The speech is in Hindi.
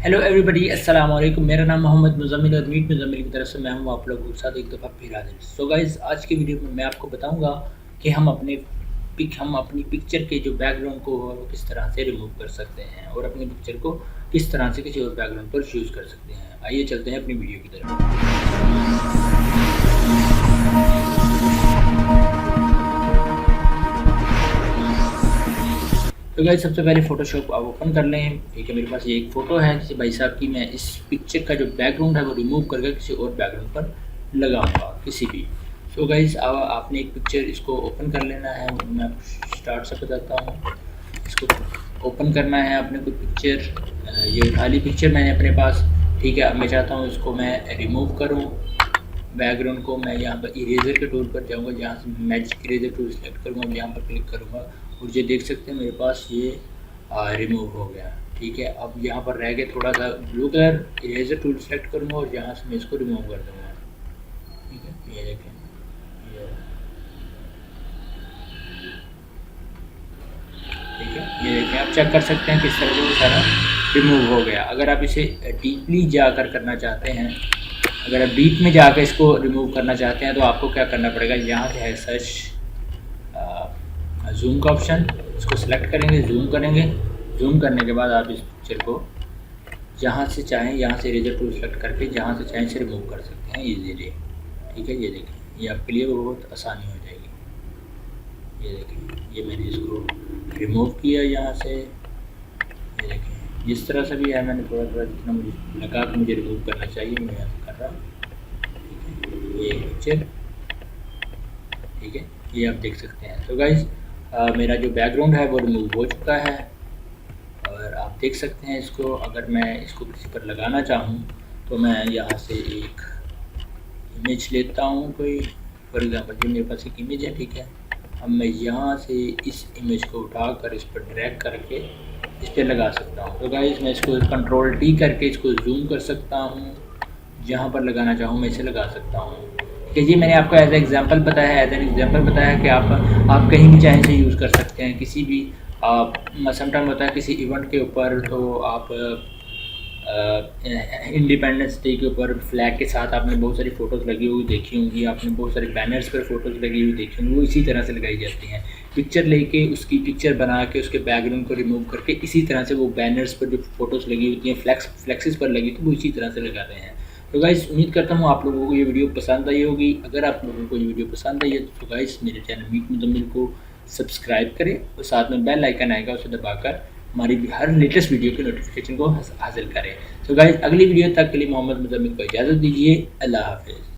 हेलो एवरीबॉडी, अस्सलाम वालेकुम। मेरा नाम मोहम्मद मुज़म्मिल और मीट मुज़म्मिल की तरफ से मैं हूँ आप लोगों के साथ एक दफ़ा फिर हाज़िर। सो गाइज़, आज की वीडियो में मैं आपको बताऊँगा कि हम अपनी पिक्चर के जो बैकग्राउंड को वो किस तरह से रिमूव कर सकते हैं और अपनी पिक्चर को किस तरह से किसी और बैकग्राउंड पर यूज़ कर सकते हैं। आइए चलते हैं अपनी वीडियो की तरफ। तो गाइस, सबसे पहले फ़ोटोशॉप आप ओपन कर लें। ठीक है, मेरे पास ये एक फ़ोटो है किसी भाई साहब की। मैं इस पिक्चर का जो बैकग्राउंड है वो रिमूव करके किसी और बैकग्राउंड पर लगाऊंगा किसी भी। सो गाइस, आपने एक पिक्चर इसको ओपन कर लेना है। मैं स्टार्ट से बताता हूँ। इसको ओपन करना है अपने कोई पिक्चर। ये खाली पिक्चर मैंने अपने पास। ठीक है, अब मैं चाहता हूँ इसको मैं रिमूव करूँ बैकग्राउंड को। मैं यहाँ पर इरेज़र के टूल पर जाऊँगा, जहाँ से मैजिक इरेज़र टूल सेलेक्ट करूँगा, यहाँ पर क्लिक करूँगा और ये देख सकते हैं मेरे पास ये रिमूव हो गया। ठीक है, अब यहाँ पर रह गया थोड़ा सा blue colour. Eraser tool select करूँगा और यहाँ से मैं इसको रिमूव कर दूँगा। ठीक है, ये देखें, ये ठीक है, ये देखें। आप चेक कर सकते हैं किस तरह से वो सारा रिमूव हो गया। अगर आप इसे डीपली जाकर करना चाहते हैं, अगर आप डीप में जाकर इसको रिमूव करना चाहते हैं तो आपको क्या करना पड़ेगा, यहाँ से है सर्च जूम का ऑप्शन, इसको सिलेक्ट करेंगे, जूम करेंगे। जूम करने के बाद आप इस पिक्चर को जहाँ से चाहें, यहाँ से इरेजर टूल सेलेक्ट करके जहाँ से चाहें इसे रिमूव कर सकते हैं इजीली। ठीक है, ये देखें, ये आपके लिए बहुत आसानी हो जाएगी। ये देखें, ये मैंने इसको रिमूव किया यहाँ से। ये देखें, जिस तरह से भी है मैंने थोड़ा थोड़ा जितना मुझे लगा कि मुझे रिमूव करना चाहिए मैं यहाँ से कर रहा हूँ। ठीक है, ये पिक्चर, ठीक है, ये आप देख सकते हैं। तो गाइज, मेरा जो बैकग्राउंड है वो रिमूव हो चुका है और आप देख सकते हैं इसको। अगर मैं इसको किसी पर लगाना चाहूँ तो मैं यहाँ से एक इमेज लेता हूँ कोई, फॉर एग्ज़ाम्पल जो मेरे पास एक इमेज है। ठीक है, अब मैं यहाँ से इस इमेज को उठाकर इस पर ड्रैग करके इस पर लगा सकता हूँ। तो गाइस, मैं इसको कंट्रोल टी करके इसको जूम कर सकता हूँ, जहाँ पर लगाना चाहूँ मैं इसे लगा सकता हूँ। कि जी, मैंने आपको एज एग्जांपल बताया है, एज एन एग्जांपल बताया कि आप कहीं भी चाहें इसे यूज़ कर सकते हैं किसी भी समटाइम होता है किसी इवेंट के ऊपर, तो आप इंडिपेंडेंस डे के ऊपर फ्लैग के साथ आपने बहुत सारी फ़ोटोज़ लगी हुई देखी होंगी, आपने बहुत सारे बैनर्स पर फ़ोटोज़ लगी हुई देखी होंगी। वो इसी तरह से लगाई जाती हैं। पिक्चर लेके उसकी पिक्चर बना के उसके बैकग्राउंड को रिमूव करके इसी तरह से वो बैनर्स पर जो फ़ोटोज़ लगी होती हैं, फ्लैक्सेस पर लगी, तो वो इसी तरह से लगाते हैं। तो गाइस, उम्मीद करता हूँ आप लोगों को ये वीडियो पसंद आई होगी। अगर आप लोगों को ये वीडियो पसंद आई है तो गाइस, मेरे चैनल मीट मुज़म्मिल को सब्सक्राइब करें और साथ में बेल आइकन आएगा, उसे दबाकर हमारी हर लेटेस्ट वीडियो के नोटिफिकेशन को हासिल करें। तो गाइस, अगली वीडियो तक के लिए मोहम्मद मुज़म्मिल को इजाज़त दीजिए। अल्लाह हाफ़िज़।